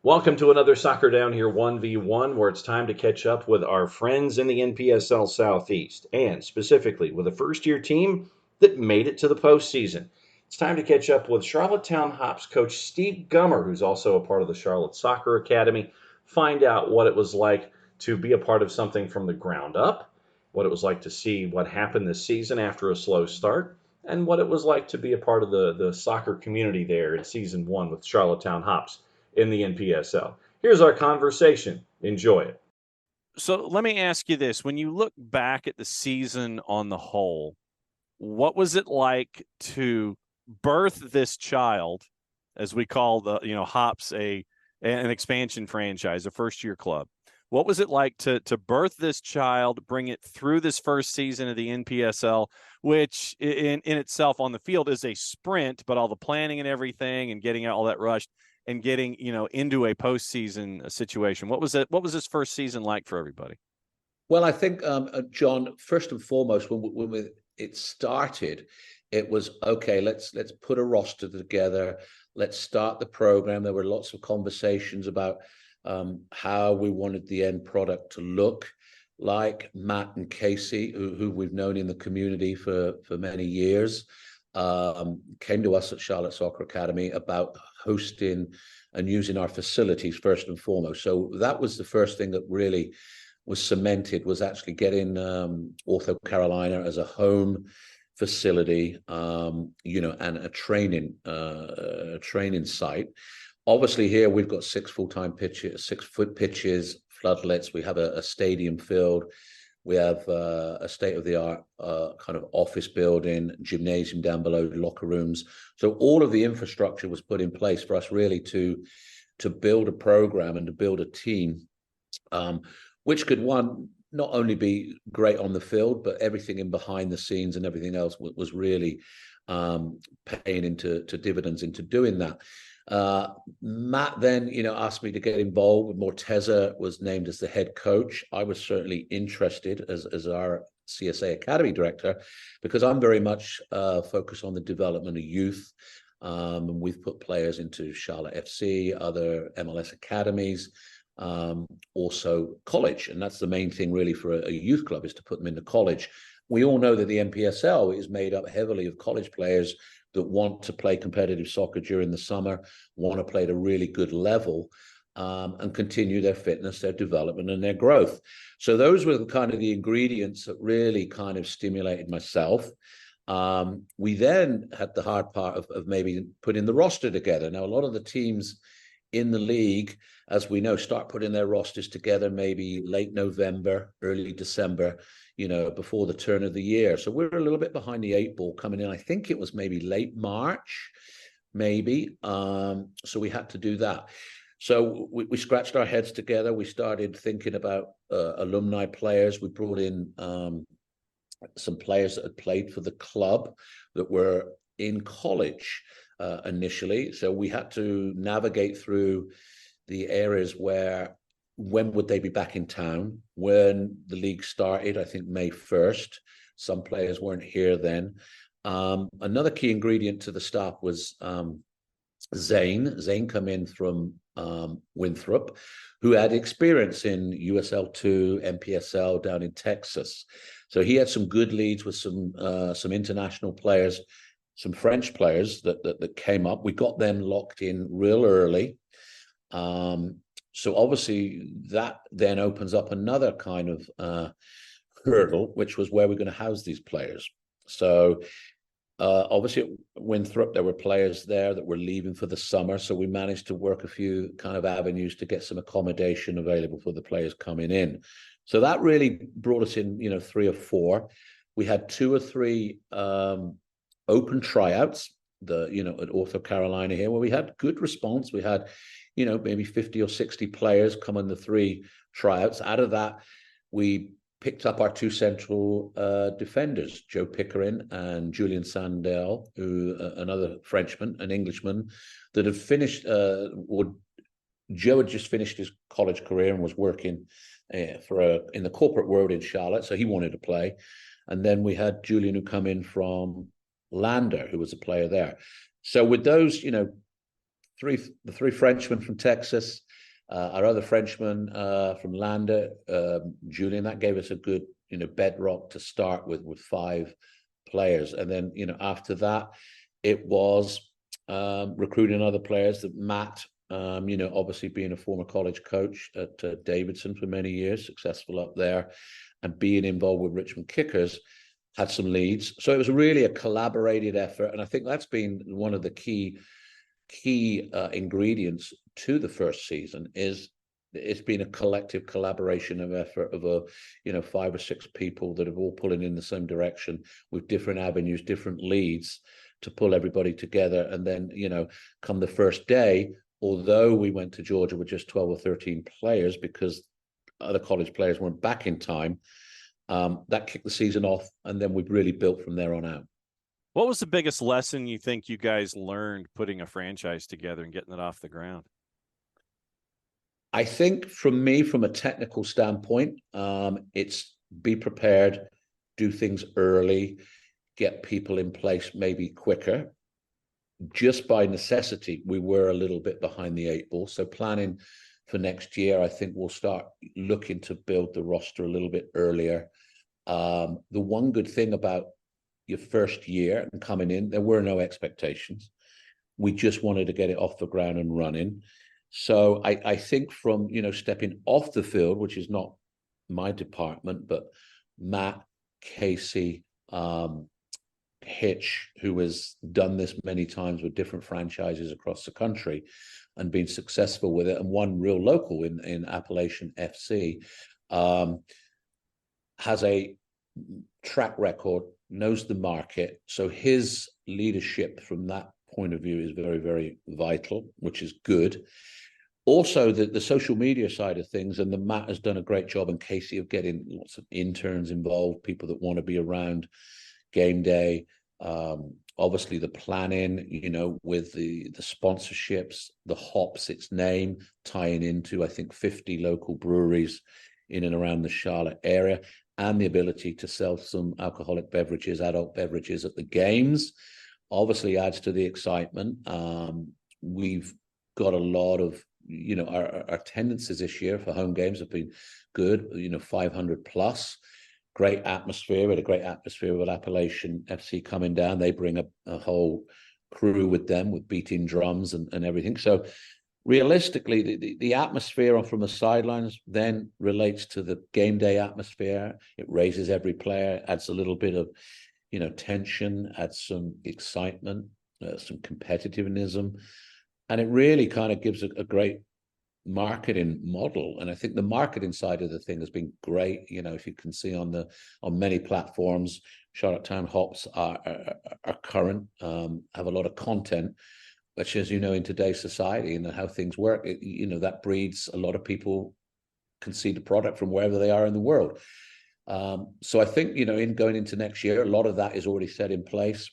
Welcome to another Soccer Down Here 1v1, where it's time to catch up with our friends in the NPSL Southeast, and specifically with a first-year team that made it to the postseason. It's time to catch up with Charlottetown Hops coach Steve Gummer, who's also a part of the Charlotte Soccer Academy, find out what it was like to be a part of something from the ground up, what it was like to see what happened this season after a slow start, and what it was like to be a part of the soccer community there in season one with Charlottetown Hops in the NPSL. Here's our conversation. Enjoy it. So let me ask you this. When you look back at the season on the whole, what was it like to birth this child, as we call Hops an expansion franchise, a first-year club? What was it like to birth this child, bring it through this first season of the NPSL, which in itself on the field is a sprint, but all the planning and everything and getting all that rushed and getting into a postseason situation? What was it? What was this first season like for everybody? Well, I think, John, first and foremost, when it started, it was okay. Let's put a roster together. Let's start the program. There were lots of conversations about how we wanted the end product to look like. Matt and Casey, who we've known in the community for many years, came to us at Charlotte Soccer Academy about hosting and using our facilities first and foremost. So that was the first thing that really was cemented, was actually getting Ortho Carolina as a home facility, and a training site. Obviously, here we've got 6 full-time pitches, 6-foot pitches, floodlights. We have a stadium field. We have a state-of-the-art kind of office building, gymnasium down below, locker rooms. So all of the infrastructure was put in place for us really to build a program and to build a team, which could, one, not only be great on the field, but everything in behind the scenes and everything else was really paying into dividends into doing that. Matt then, asked me to get involved. Morteza was named as the head coach. I was certainly interested as our CSA Academy director, because I'm very much focused on the development of youth. And we've put players into Charlotte FC, other MLS academies, also college. And that's the main thing really for a youth club, is to put them into college. We all know that the NPSL is made up heavily of college players that want to play competitive soccer during the summer, want to play at a really good level, and continue their fitness, their development, and their growth. So those were kind of the ingredients that really kind of stimulated myself. We then had the hard part of maybe putting the roster together. Now, a lot of the teams in the league, as we know, start putting their rosters together maybe late November, early December, before the turn of the year. So we're a little bit behind the 8 ball coming in. I think it was maybe late March, maybe. So we had to do that. So we scratched our heads together. We started thinking about alumni players. We brought in some players that had played for the club that were in college initially. So we had to navigate through the areas where, when would they be back in town? When the league started, I think May 1st. Some players weren't here then. Another key ingredient to the staff was Zane. Zane come in from Winthrop, who had experience in USL2, NPSL down in Texas. So he had some good leads with some international players, some French players that came up. We got them locked in real early. So obviously that then opens up another kind of hurdle, which was where we're going to house these players. So obviously at Winthrop, there were players there that were leaving for the summer. So we managed to work a few kind of avenues to get some accommodation available for the players coming in. So that really brought us in, 3 or 4. We had 2 or 3 open tryouts, at Ortho Carolina here, where we had good response. We had, maybe 50 or 60 players come on the 3 tryouts. Out of that, we picked up our 2 central defenders, Joe Pickering and Julian Sandel, who another Frenchman, an Englishman, that had finished, Joe had just finished his college career and was working in the corporate world in Charlotte, so he wanted to play. And then we had Julian, who come in from Lander, who was a player there. So with those, the 3 Frenchmen from Texas, Our other Frenchman from Landa, Julian, that gave us a good, bedrock to start with 5 players. And then, after that, it was recruiting other players. That Matt, obviously being a former college coach at Davidson for many years, successful up there, and being involved with Richmond Kickers, had some leads. So it was really a collaborated effort. And I think that's been one of the key ingredients to the first season. Is it's been a collective collaboration of effort of 5 or 6 people that have all pulling in the same direction with different avenues, different leads to pull everybody together. And then, come the first day, although we went to Georgia with just 12 or 13 players because other college players weren't back in time, that kicked the season off, and then we've really built from there on out. What was the biggest lesson you think you guys learned putting a franchise together and getting it off the ground? I think from a technical standpoint, it's be prepared, do things early, get people in place maybe quicker. Just by necessity, we were a little bit behind the 8 ball. So planning for next year, I think we'll start looking to build the roster a little bit earlier. The one good thing about your first year and coming in, there were no expectations. We just wanted to get it off the ground and running. So I think from, stepping off the field, which is not my department, but Matt, Casey, Hitch, who has done this many times with different franchises across the country and been successful with it, and one real local in Appalachian FC, has a track record, knows the market. So his leadership from that point of view is very, very vital, which is good. Also, the social media side of things, and the Matt has done a great job, and Casey, of getting lots of interns involved, people that want to be around game day. Obviously the planning, with the sponsorships, the hops, its name tying into, I think, 50 local breweries in and around the Charlotte area, and the ability to sell some alcoholic beverages, adult beverages at the games, obviously adds to the excitement. We've got a lot of, our attendances this year for home games have been good, 500 plus. Great atmosphere. We had a great atmosphere with Appalachian FC coming down. They bring a whole crew with them with beating drums and everything. So realistically, the atmosphere from the sidelines then relates to the game day atmosphere. It raises every player, adds a little bit of, tension, adds some excitement, some competitiveness, and it really kind of gives a great marketing model. And I think the marketing side of the thing has been great. If you can see on many platforms, Charlottetown hops are current, have a lot of content, which, as in today's society and how things work, that breeds a lot of people can see the product from wherever they are in the world. So I think, in going into next year, a lot of that is already set in place.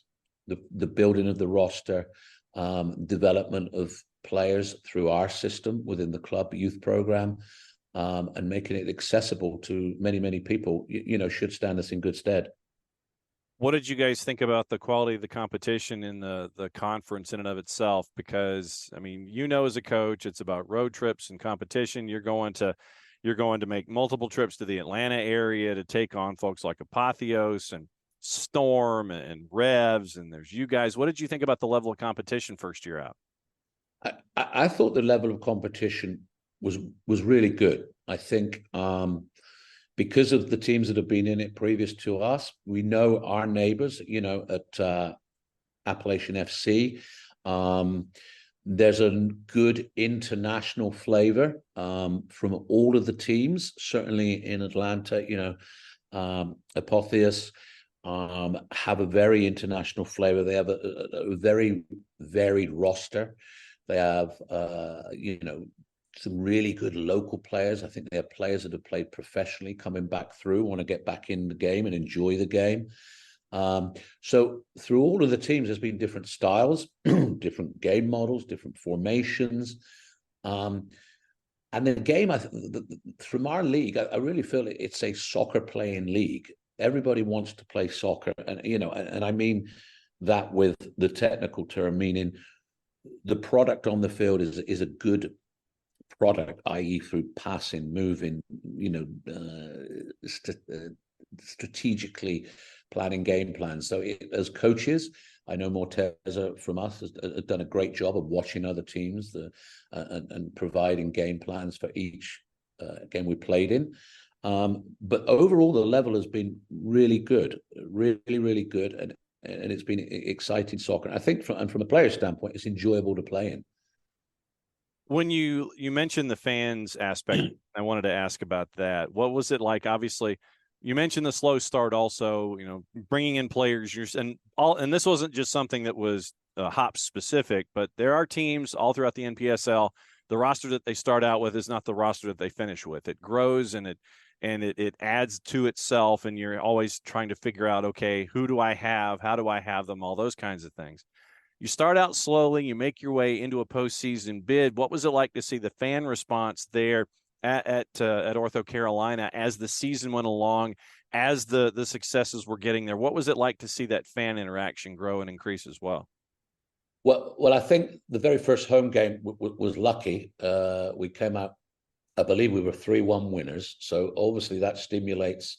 The building of the roster, development of players through our system within the club youth program, and making it accessible to many, many people, should stand us in good stead. What did you guys think about the quality of the competition in the conference in and of itself? Because, as a coach, it's about road trips and competition. You're going to make multiple trips to the Atlanta area to take on folks like Apotheos and Storm and Revs, and there's you guys. What did you think about the level of competition first year out? I thought the level of competition was really good. I think because of the teams that have been in it previous to us, we know our neighbors, at Appalachian FC. There's a good international flavor from all of the teams, certainly in Atlanta, Apotheos have a very international flavor. They have a very varied roster. They have, some really good local players. I think they have players that have played professionally coming back through, want to get back in the game and enjoy the game. So through all of the teams, there's been different styles, different game models, different formations. And the game, from our league, I really feel it's a soccer playing league. Everybody wants to play soccer. And, and I mean that with the technical term, meaning the product on the field is a good product, i.e. through passing, moving, strategically planning game plans. So as coaches, I know Morteza from us has done a great job of watching other teams and providing game plans for each game we played in. But overall, the level has been really good, really, really good. And it's been exciting soccer. I think from a player standpoint, it's enjoyable to play in. When you mentioned the fans aspect, I wanted to ask about that. What was it like? Obviously, you mentioned the slow start also, bringing in players, and this wasn't just something that was Hops specific, but there are teams all throughout the NPSL. The roster that they start out with is not the roster that they finish with. It grows and it adds to itself, and you're always trying to figure out, okay, who do I have? How do I have them? All those kinds of things. You start out slowly, you make your way into a postseason bid. What was it like to see the fan response there at Ortho Carolina as the season went along, as the successes were getting there? What was it like to see that fan interaction grow and increase as well? Well, I think the very first home game was lucky. We came out, I believe we were 3-1 winners. So obviously that stimulates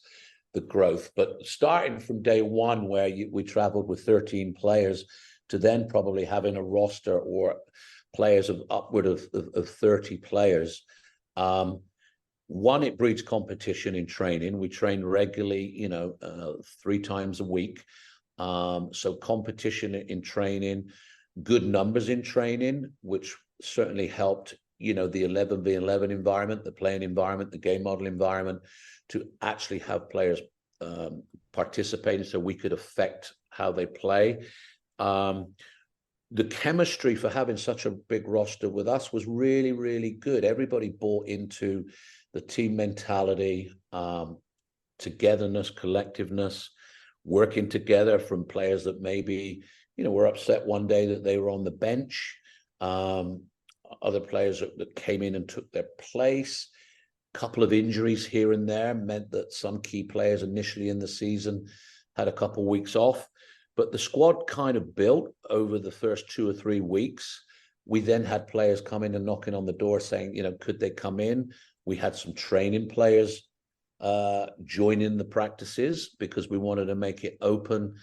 the growth. But starting from day one, where we traveled with 13 players, to then probably having a roster or players of upward of 30 players. One, it breeds competition in training. We train regularly, 3 times a week. So competition in training, good numbers in training, which certainly helped, the 11v11 environment, the playing environment, the game model environment, to actually have players participating so we could affect how they play. The chemistry for having such a big roster with us was really, really good. Everybody bought into the team mentality, togetherness, collectiveness, working together, from players that maybe, were upset one day that they were on the bench. Other players that came in and took their place. A couple of injuries here and there meant that some key players initially in the season had a couple of weeks off. But the squad kind of built over the first 2 or 3 weeks. We then had players coming and knocking on the door saying, could they come in? We had some training players join in the practices because we wanted to make it open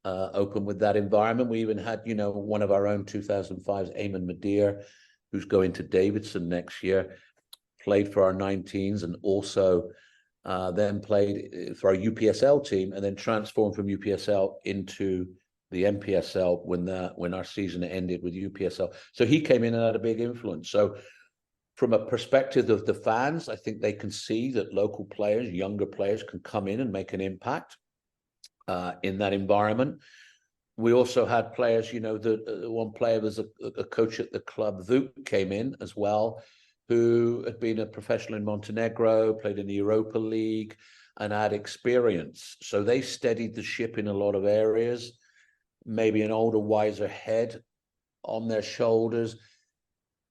with that environment. We even had, one of our own 2005's Eamon Madeir, who's going to Davidson next year, played for our 19s and also then played for our UPSL team, and then transformed from UPSL into the NPSL when our season ended with UPSL. So he came in and had a big influence. So from a perspective of the fans, I think they can see that local players, younger players, can come in and make an impact in that environment. We also had players, one player was a coach at the club, Vuk, came in as well, who had been a professional in Montenegro, played in the Europa League, and had experience. So they steadied the ship in a lot of areas, maybe an older, wiser head on their shoulders,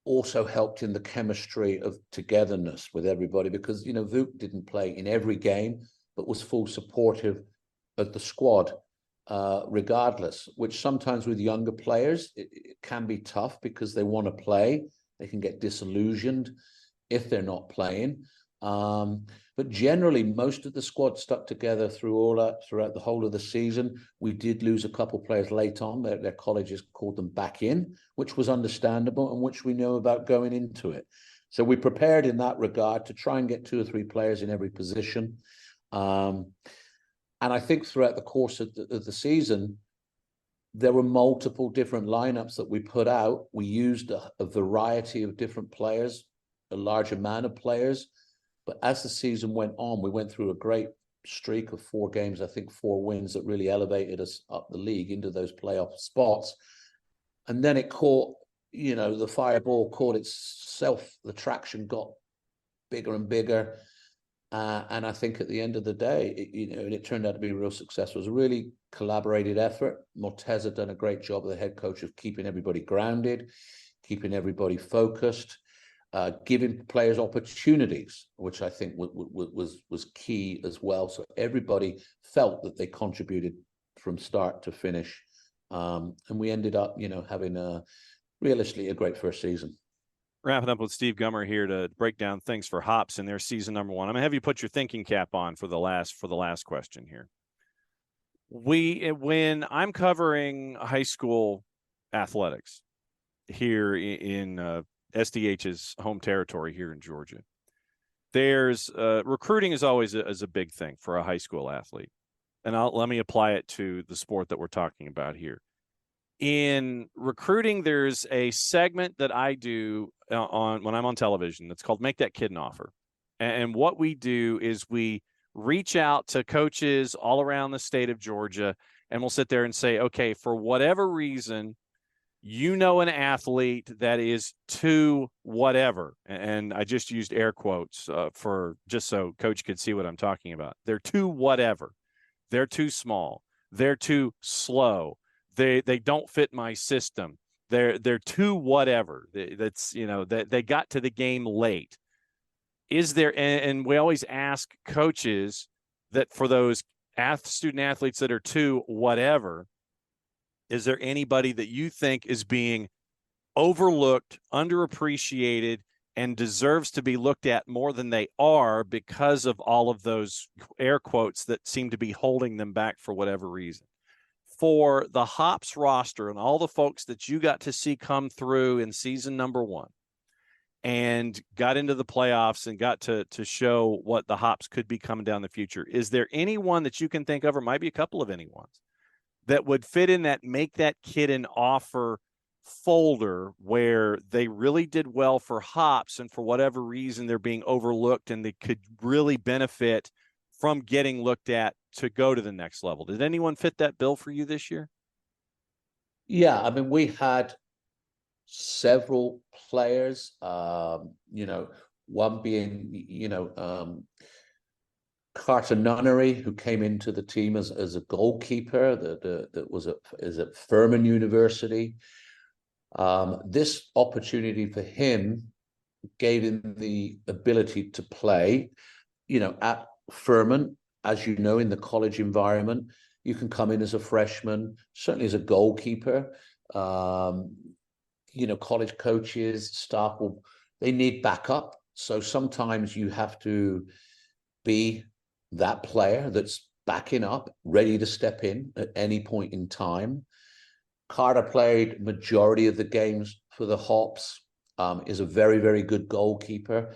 also helped in the chemistry of togetherness with everybody, because, Vuk didn't play in every game, but was full supportive of the squad, regardless, which sometimes with younger players, it can be tough because they want to play. They can get disillusioned if they're not playing. But generally, most of the squad stuck together throughout the whole of the season. We did lose a couple of players late on. Their colleges called them back in, which was understandable and which we know about going into it. So we prepared in that regard to try and get 2 or 3 players in every position. And I think throughout the course of the season, there were multiple different lineups that we put out. We used a variety of different players, a large amount of players. But as the season went on, we went through a great streak of 4 games, I think 4 wins, that really elevated us up the league into those playoff spots. And then it caught, the fireball caught itself. The traction got bigger and bigger. And I think at the end of the day, it turned out to be a real success. It was a really collaborated effort. Morteza done a great job, the head coach, of keeping everybody grounded, keeping everybody focused, giving players opportunities, which I think was key as well. So everybody felt that they contributed from start to finish. And we ended up, having realistically a great first season. Wrapping up with Steve Gummer here to break down things for Hops in their season number 1. I'm gonna have you put your thinking cap on for the last question here. When I'm covering high school athletics here in SDH's home territory here in Georgia, there's recruiting is always a big thing for a high school athlete, and let me apply it to the sport that we're talking about here. In recruiting, there's a segment that I do on when I'm on television that's called Make That Kid an Offer. And what we do is we reach out to coaches all around the state of Georgia, and we'll sit there and say, okay, for whatever reason, you know an athlete that is too whatever. And I just used air quotes for just so coach could see what I'm talking about. They're too whatever. They're too small. They're too slow. They don't fit my system. They're too whatever. That's, you know, that they got to the game late. Is there, and we always ask coaches that for those student athletes that are too whatever, is there anybody that you think is being overlooked, underappreciated, and deserves to be looked at more than they are because of all of those air quotes that seem to be holding them back for whatever reason? For the Hops roster and all the folks that you got to see come through in season number 1 and got into the playoffs and got to show what the Hops could be coming down the future, is there anyone that you can think of, or might be a couple of anyone's, that would fit in that Make That Kid an Offer folder where they really did well for Hops and for whatever reason they're being overlooked and they could really benefit from getting looked at to go to the next level? Did anyone fit that bill for you this year? Yeah, I mean, we had several players, you know, one being, you know, Carter Nunnery, who came into the team as a goalkeeper that was at Furman University. This opportunity for him gave him the ability to play, you know, at Furman. As you know, in the college environment, you can come in as a freshman, certainly as a goalkeeper. You know, college coaches, staff they need backup. So sometimes you have to be that player that's backing up, ready to step in at any point in time. Carter played majority of the games for the Hops, is a very, very good goalkeeper.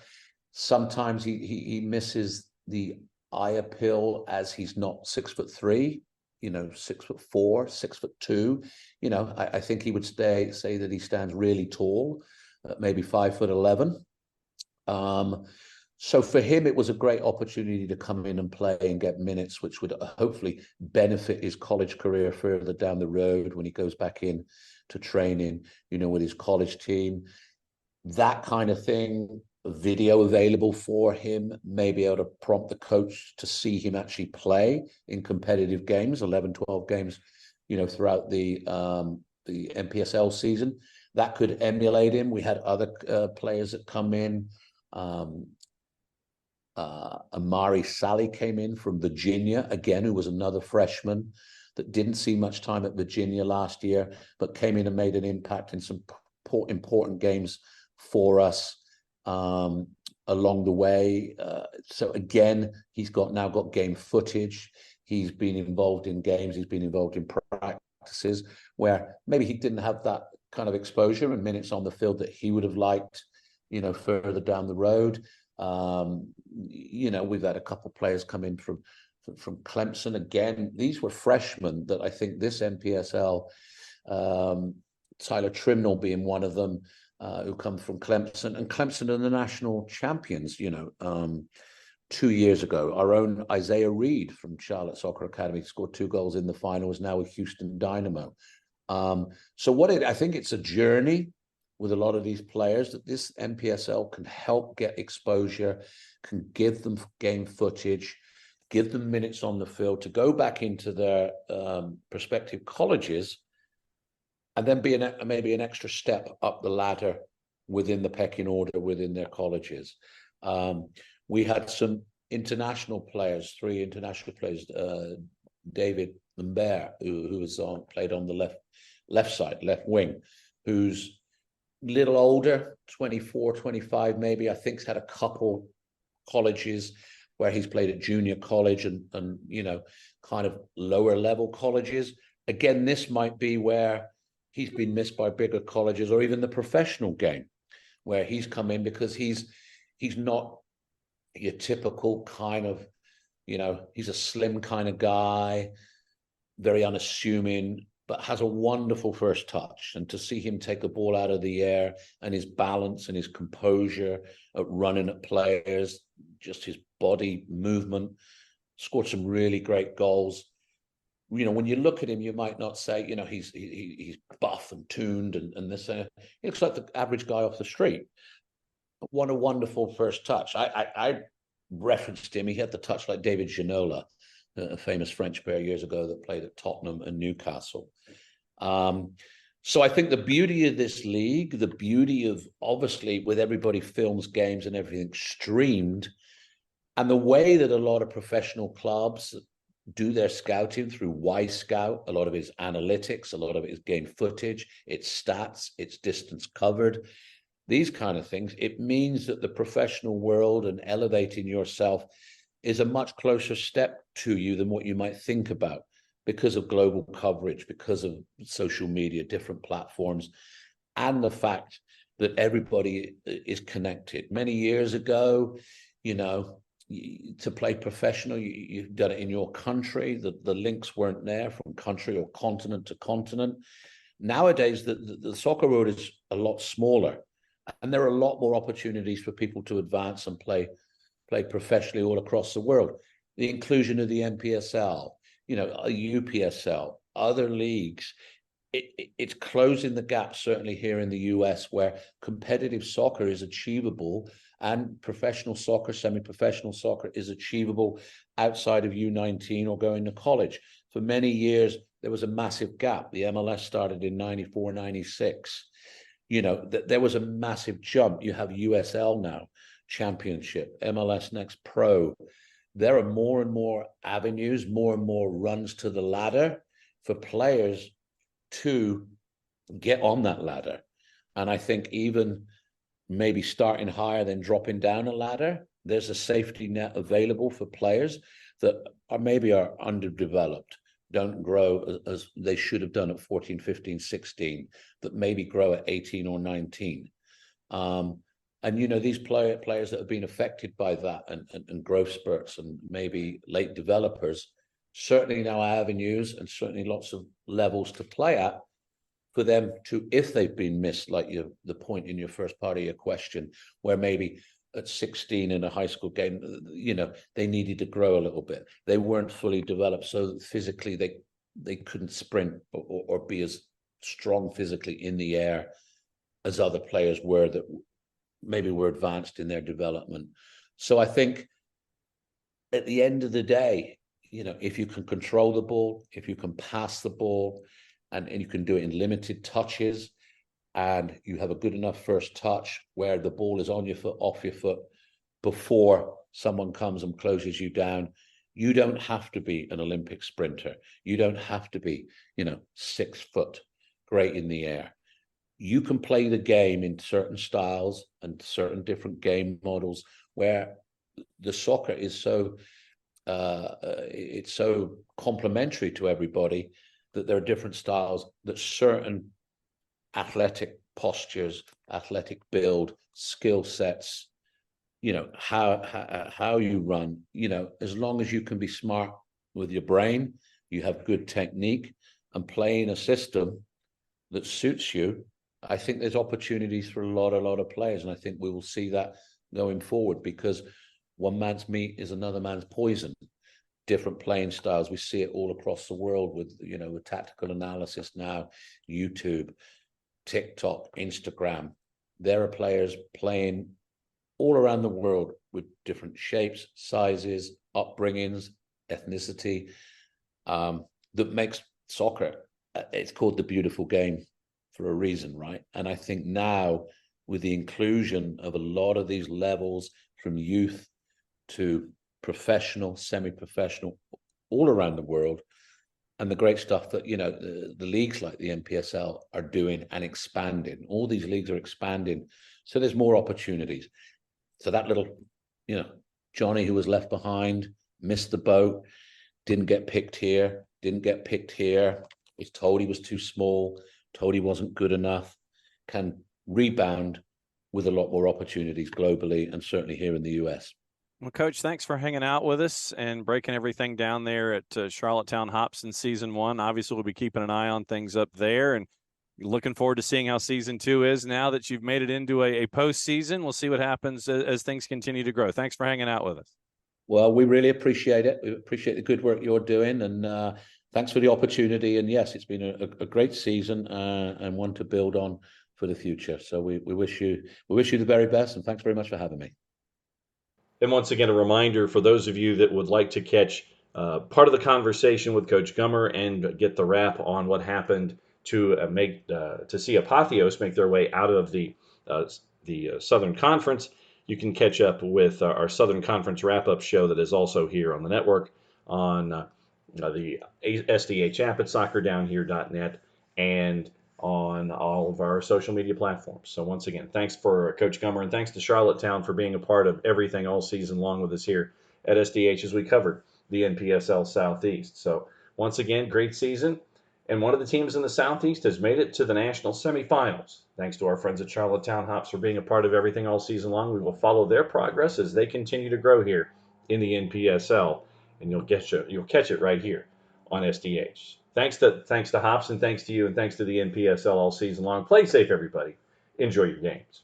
Sometimes he misses the eye appeal as he's not 6'3", you know, 6'4", 6'2". You know, I think he would say that he stands really tall, maybe 5'11". So for him, it was a great opportunity to come in and play and get minutes, which would hopefully benefit his college career further down the road when he goes back in to training, you know, with his college team. That kind of thing, video available for him, may be able to prompt the coach to see him actually play in competitive games, 11, 12 games, you know, throughout the NPSL season. That could emulate him. We had other players that come in. Amari Sally came in from Virginia, again, who was another freshman that didn't see much time at Virginia last year, but came in and made an impact in some important games for us along the way. So again, he's now got game footage. He's been involved in games. He's been involved in practices where maybe he didn't have that kind of exposure and minutes on the field that he would have liked, you know, further down the road. You know, we've had a couple of players come in from Clemson. Again, these were freshmen that I think this NPSL, Tyler Trimnell being one of them, who come from Clemson, and Clemson are the national champions, you know, 2 years ago. Our own Isaiah Reed from Charlotte Soccer Academy scored 2 goals in the final, is now with Houston Dynamo. So I think it's a journey with a lot of these players that this NPSL can help get exposure, can give them game footage, give them minutes on the field to go back into their prospective colleges, and then be maybe an extra step up the ladder within the pecking order within their colleges. We had some international players, 3 international players, David Lambert, who was played on the left side, left wing, who's little older, 24, 25 maybe. I think he's had a couple colleges where he's played at junior college and kind of lower level colleges. Again, this might be where he's been missed by bigger colleges or even the professional game, where he's come in because he's not your typical kind of, he's a slim kind of guy, very unassuming, but has a wonderful first touch. And to see him take the ball out of the air and his balance and his composure at running at players, just his body movement, scored some really great goals. When you look at him, you might not say, he's buff and tuned and this. He looks like the average guy off the street. But what a wonderful first touch. I referenced him. He had the touch like David Ginola, a famous French player years ago that played at Tottenham and Newcastle. So I think the beauty of this league, the beauty of, obviously, with everybody films games and everything streamed, and the way that a lot of professional clubs do their scouting through Y-Scout, a lot of it is analytics, a lot of it is game footage, it's stats, it's distance covered, these kind of things. It means that the professional world and elevating yourself is a much closer step to you than what you might think about, because of global coverage, because of social media, different platforms, and the fact that everybody is connected. Many years ago, to play professional, you've done it in your country. The links weren't there from country or continent to continent. Nowadays, the soccer world is a lot smaller, and there are a lot more opportunities for people to advance and play professionally all across the world. The inclusion of the NPSL, UPSL, other leagues, it's closing the gap, certainly here in the US, where competitive soccer is achievable and professional soccer, semi-professional soccer is achievable outside of U19 or going to college. For many years, there was a massive gap. The MLS started in 94, 96. There was a massive jump. You have USL now, Championship, MLS Next Pro. There are more and more avenues, more and more runs to the ladder for players to get on that ladder. And I think even maybe starting higher than dropping down a ladder, there's a safety net available for players that are underdeveloped, don't grow as they should have done at 14, 15, 16, that maybe grow at 18 or 19. These players that have been affected by that and growth spurts and maybe late developers, certainly now avenues and certainly lots of levels to play at for them to, if they've been missed, like the point in your first part of your question, where maybe at 16 in a high school game, they needed to grow a little bit. They weren't fully developed, so physically they couldn't sprint or be as strong physically in the air as other players were that maybe were advanced in their development. So I think at the end of the day, if you can control the ball, if you can pass the ball, and you can do it in limited touches, and you have a good enough first touch where the ball is on your foot, off your foot, before someone comes and closes you down, you don't have to be an Olympic sprinter. You don't have to be, 6 foot, great in the air. You can play the game in certain styles and certain different game models where the soccer is so it's so complementary to everybody that there are different styles, that certain athletic postures, athletic build, skill sets, how you run, as long as you can be smart with your brain, you have good technique and playing a system that suits you, I think there's opportunities for a lot of players. And I think we will see that going forward, because one man's meat is another man's poison. Different playing styles. We see it all across the world with, with tactical analysis now, YouTube, TikTok, Instagram. There are players playing all around the world with different shapes, sizes, upbringings, ethnicity, that makes soccer, it's called the beautiful game for a reason, right? And I think now, with the inclusion of a lot of these levels from youth to professional, semi-professional, all around the world, and the great stuff that, the leagues like the NPSL are doing and expanding. All these leagues are expanding, so there's more opportunities. So that little, Johnny who was left behind, missed the boat, didn't get picked here, was told he was too small, told he wasn't good enough, can rebound with a lot more opportunities globally and certainly here in the US. Well, Coach, thanks for hanging out with us and breaking everything down there at Charlottetown Hops in Season 1. Obviously, we'll be keeping an eye on things up there and looking forward to seeing how Season 2 is now that you've made it into a postseason. We'll see what happens as things continue to grow. Thanks for hanging out with us. Well, we really appreciate it. We appreciate the good work you're doing, and thanks for the opportunity. And yes, it's been a great season and one to build on for the future. So we wish you the very best, and thanks very much for having me. And once again, a reminder for those of you that would like to catch part of the conversation with Coach Gummer and get the wrap on what happened to see Apotheos make their way out of the Southern Conference. You can catch up with our Southern Conference wrap-up show that is also here on the network on the SDH app at soccerdownhere.net and on all of our social media platforms. So once again, thanks for Coach Gummer, and thanks to Charlottetown for being a part of everything all season long with us here at SDH as we covered the NPSL Southeast. So once again, great season. And one of the teams in the Southeast has made it to the national semifinals. Thanks to our friends at Charlottetown Hops for being a part of everything all season long. We will follow their progress as they continue to grow here in the NPSL, and you'll catch it right here on SDH. Thanks to Hops, and thanks to you, and thanks to the NPSL all season long. Play safe, everybody. Enjoy your games.